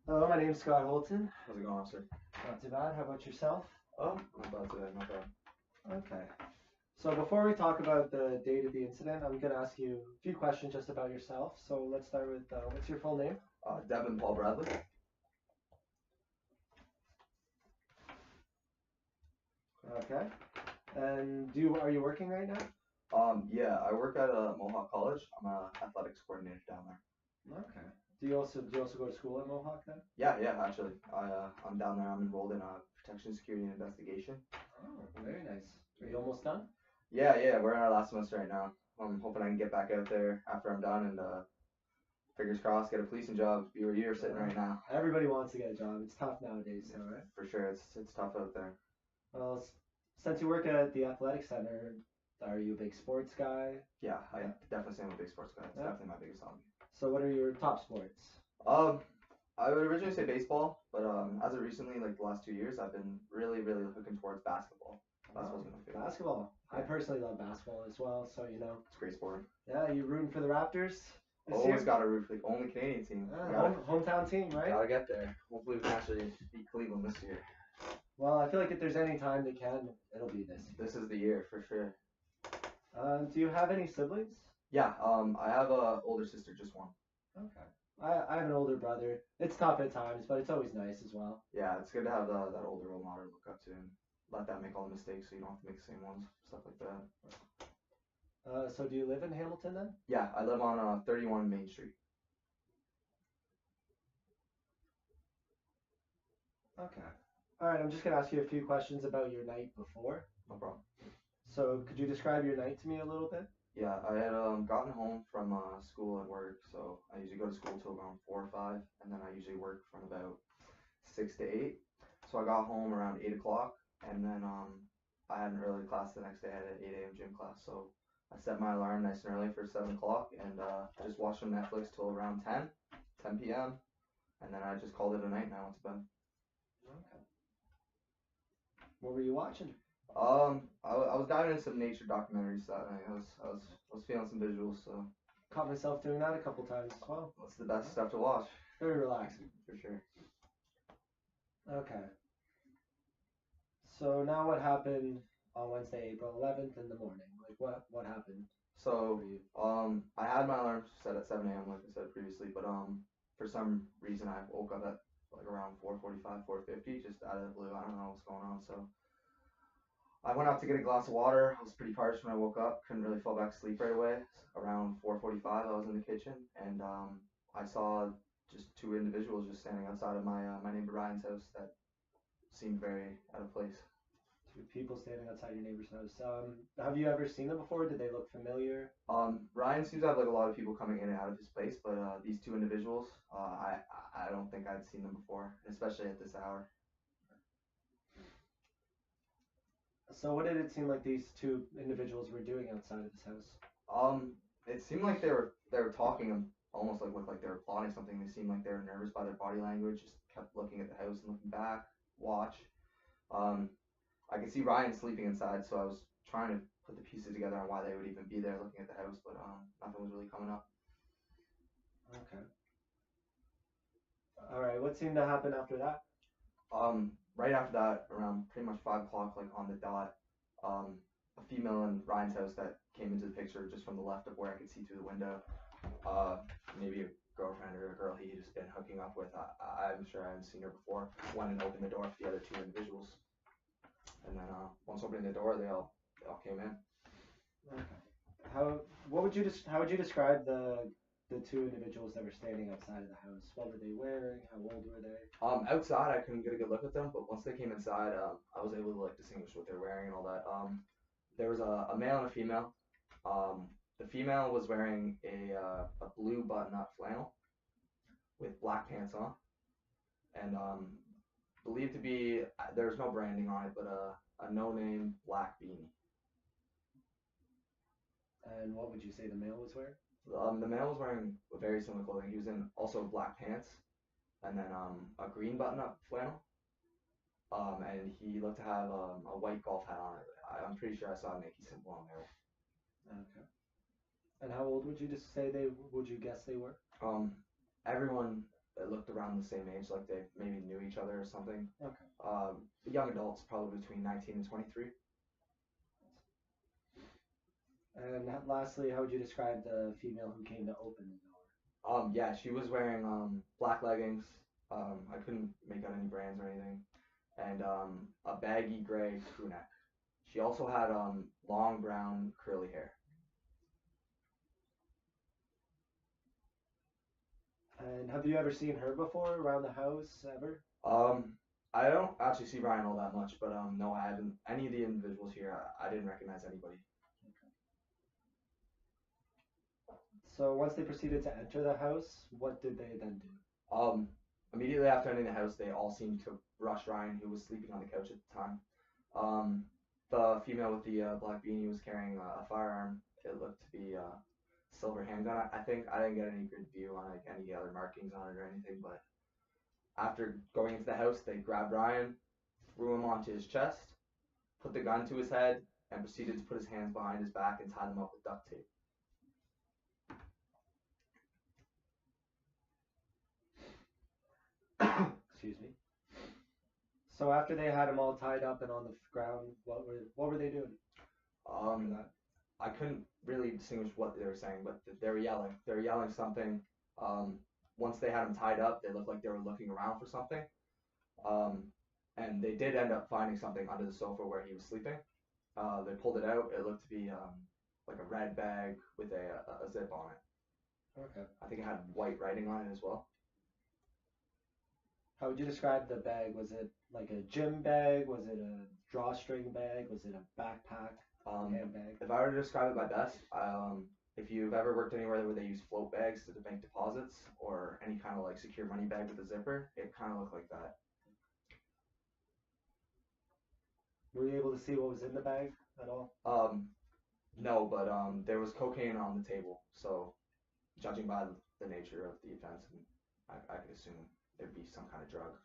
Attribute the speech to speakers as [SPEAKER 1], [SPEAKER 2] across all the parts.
[SPEAKER 1] Hello, my name's Scott Holton.
[SPEAKER 2] How's it going, officer?
[SPEAKER 1] Not too bad. How about yourself?
[SPEAKER 2] Oh, not bad today, not bad.
[SPEAKER 1] Okay. So before we talk about the date of the incident, I'm going to ask you a few questions just about yourself. So let's start with what's your full name?
[SPEAKER 2] Devin Paul Bradley.
[SPEAKER 1] Okay. And are you working right now?
[SPEAKER 2] Yeah, I work at Mohawk College. I'm a athletics coordinator down there.
[SPEAKER 1] Okay. Do you also go to school at Mohawk then?
[SPEAKER 2] Yeah, actually, I'm down there. I'm enrolled in protection, security, and investigation.
[SPEAKER 1] Oh, very nice. Are you almost done?
[SPEAKER 2] Yeah, we're in our last semester right now. I'm hoping I can get back out there after I'm done and fingers crossed, get a policing job. Be where you're sitting right now.
[SPEAKER 1] Everybody wants to get a job. It's tough nowadays, so right?
[SPEAKER 2] For sure, it's tough out there.
[SPEAKER 1] Well, since you work at the athletic center, are you a big sports guy?
[SPEAKER 2] Yeah, I definitely say I'm a big sports guy. It's
[SPEAKER 1] Yeah.
[SPEAKER 2] definitely my biggest hobby.
[SPEAKER 1] So what are your top sports?
[SPEAKER 2] Um, I would originally say baseball, but as of recently, like the last 2 years, I've been really looking towards basketball. Basketball's been my favorite.
[SPEAKER 1] Basketball. I personally love basketball as well, so
[SPEAKER 2] It's a great sport.
[SPEAKER 1] Yeah, you rooting for the Raptors this
[SPEAKER 2] Always
[SPEAKER 1] year?
[SPEAKER 2] got to root for the only Canadian team.
[SPEAKER 1] Hometown team, right?
[SPEAKER 2] Gotta get there. Hopefully, we can actually beat Cleveland this year.
[SPEAKER 1] Well, I feel like if there's any time they can, it'll be this year.
[SPEAKER 2] This is the year for sure.
[SPEAKER 1] Do you have any siblings?
[SPEAKER 2] Yeah, I have a older sister, just one.
[SPEAKER 1] Okay. I have an older brother. It's tough at times, but it's always nice as well.
[SPEAKER 2] Yeah, it's good to have that older role model to look up to and let them make all the mistakes so you don't have to make the same ones, stuff like that.
[SPEAKER 1] So do you live in Hamilton then?
[SPEAKER 2] Yeah, I live on 31 Main Street.
[SPEAKER 1] Okay. All right, I'm just gonna ask you a few questions about your night before.
[SPEAKER 2] No problem.
[SPEAKER 1] So could you describe your night to me a little bit?
[SPEAKER 2] Yeah, I had gotten home from school and work, so I usually go to school till around 4 or 5, and then I usually work from about 6 to 8. So I got home around 8 o'clock, and then I had an early class the next day. I had an 8 a.m. gym class, so I set my alarm nice and early for 7 o'clock, and I just watched some Netflix till around 10 p.m., and then I just called it a night, and I went to bed.
[SPEAKER 1] Okay. What were you watching?
[SPEAKER 2] I was diving into some nature documentaries that night. I was feeling some visuals, so
[SPEAKER 1] Caught myself doing that a couple times as well.
[SPEAKER 2] what's the best stuff to watch?
[SPEAKER 1] Very relaxing.
[SPEAKER 2] For sure.
[SPEAKER 1] Okay. So now what happened on Wednesday, April 11th in the morning? Like what happened
[SPEAKER 2] So,
[SPEAKER 1] for you?
[SPEAKER 2] I had my alarm set at 7 a.m. like I said previously, but for some reason I woke up at like around 4:45, 4:50, just out of the blue. I don't know what's going on. So I went out to get a glass of water. I was pretty parched when I woke up. Couldn't really fall back to sleep right away. Around 4:45, I was in the kitchen, and I saw just two individuals just standing outside of my neighbor Ryan's house that seemed very out of place.
[SPEAKER 1] Two people standing outside your neighbor's house. Have you ever seen them before? Did they look familiar?
[SPEAKER 2] Ryan seems to have like a lot of people coming in and out of his place, but these two individuals, I don't think I'd seen them before, especially at this hour.
[SPEAKER 1] So what did it seem like these two individuals were doing outside of this house?
[SPEAKER 2] It seemed like they were talking almost like looked like they were plotting something. They seemed like they were nervous by their body language. Just kept looking at the house and looking back, watch. Um, I could see Ryan sleeping inside, so I was trying to put the pieces together on why they would even be there looking at the house, but nothing was really coming up.
[SPEAKER 1] Okay. All right. What seemed to happen after that?
[SPEAKER 2] Right after that, around pretty much 5 o'clock, like on the dot, a female in Ryan's house that came into the picture just from the left of where I could see through the window. Uh, Maybe a girlfriend or a girl he had just been hooking up with. I'm sure I hadn't seen her before. Went and opened the door for the other two individuals, and then once opening the door, they all came in.
[SPEAKER 1] Okay. How would you describe the two individuals that were standing outside of the house? What were they wearing? How old were they?
[SPEAKER 2] Outside I couldn't get a good look at them, but once they came inside, I was able to like distinguish what they're wearing and all that. There was a male and a female. The female was wearing a blue button-up flannel with black pants on, and believed to be there's no branding on it, but a no-name black beanie.
[SPEAKER 1] And what would you say the male was wearing?
[SPEAKER 2] The male was wearing very similar clothing. He was in also black pants and then a green button-up flannel. And he looked to have a white golf hat on it. I'm pretty sure I saw a Nike symbol on there.
[SPEAKER 1] Okay. And how old would you just say would you guess they were?
[SPEAKER 2] Um, Everyone it looked around the same age, like they maybe knew each other or something.
[SPEAKER 1] Okay.
[SPEAKER 2] Young adults, probably between 19 and 23.
[SPEAKER 1] And lastly, how would you describe the female who came to open the door?
[SPEAKER 2] Yeah, she was wearing black leggings. I couldn't make out any brands or anything, and a baggy gray crew neck. She also had long brown curly hair.
[SPEAKER 1] And have you ever seen her before around the house ever?
[SPEAKER 2] I don't actually see Ryan all that much, but no, I haven't. Any of the individuals here, I didn't recognize anybody.
[SPEAKER 1] So once they proceeded to enter the house, what did they then do?
[SPEAKER 2] Immediately after entering the house, they all seemed to rush Ryan, who was sleeping on the couch at the time. The female with the black beanie was carrying a firearm. It looked to be a silver handgun. I think I didn't get any good view on like any other markings on it or anything, but after going into the house, they grabbed Ryan, threw him onto his chest, put the gun to his head, and proceeded to put his hands behind his back and tie them up with duct tape.
[SPEAKER 1] Excuse me. So after they had him all tied up and on the ground, what were they doing?
[SPEAKER 2] I couldn't really distinguish what they were saying, but they were yelling. They were yelling something. Once they had him tied up, they looked like they were looking around for something. And they did end up finding something under the sofa where he was sleeping. They pulled it out. It looked to be like a red bag with a zip on it.
[SPEAKER 1] Okay.
[SPEAKER 2] I think it had white writing on it as well.
[SPEAKER 1] How would you describe the bag? Was it like a gym bag? Was it a drawstring bag? Was it a backpack? Handbag?
[SPEAKER 2] If I were to describe it my best, if you've ever worked anywhere where they use float bags to make deposits or any kind of like secure money bag with a zipper, it kind of looked like that.
[SPEAKER 1] Were you able to see what was in the bag at all?
[SPEAKER 2] No, but there was cocaine on the table, so judging by the nature of the offense, I could assume there'd be some kind of drug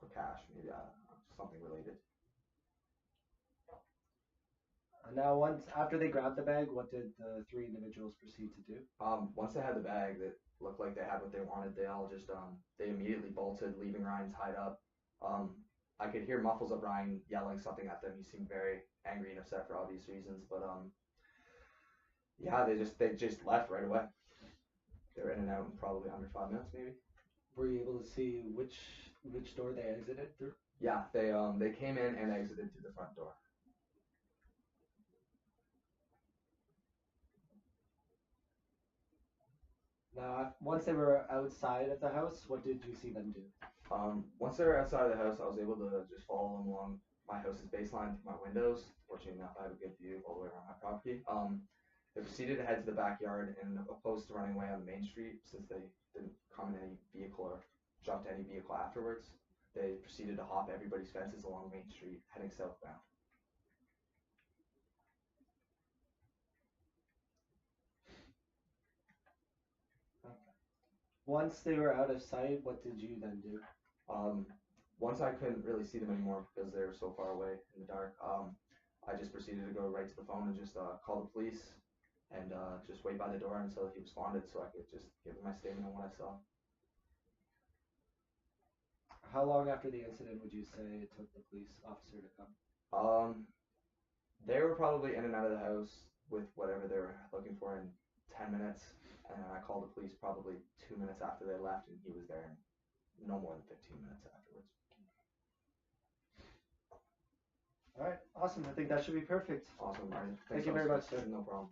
[SPEAKER 2] or cash, maybe something related.
[SPEAKER 1] And now, after they grabbed the bag, what did the three individuals proceed to do?
[SPEAKER 2] Once they had the bag that looked like they had what they wanted, they all just they immediately bolted, leaving Ryan tied up. I could hear muffles of Ryan yelling something at them. He seemed very angry and upset for obvious reasons, but yeah, they just left right away. They were in and out in probably under 5 minutes, maybe.
[SPEAKER 1] Were you able to see which door they exited through?
[SPEAKER 2] Yeah, they came in and exited through the front door.
[SPEAKER 1] Now, once they were outside of the house, what did you see them do?
[SPEAKER 2] Once they were outside of the house, I was able to just follow them along my house's baseline through my windows. Fortunately enough, I have a good view all the way around my property. They proceeded to head to the backyard and opposed to running away on the main street since they didn't come in any vehicle or jump to any vehicle afterwards. They proceeded to hop everybody's fences along Main Street, heading southbound.
[SPEAKER 1] Once they were out of sight, what did you then do?
[SPEAKER 2] Once I couldn't really see them anymore because they were so far away in the dark, I just proceeded to go right to the phone and just call the police and just wait by the door until he responded so I could just give him my statement on what I saw.
[SPEAKER 1] How long after the incident would you say it took the police officer to come?
[SPEAKER 2] They were probably in and out of the house with whatever they were looking for in 10 minutes, and I called the police probably 2 minutes after they left, and he was there in no more than 15 minutes afterwards.
[SPEAKER 1] All right, awesome. I think that should be perfect.
[SPEAKER 2] Awesome, Marty.
[SPEAKER 1] Thank you very much, sir.
[SPEAKER 2] No problem.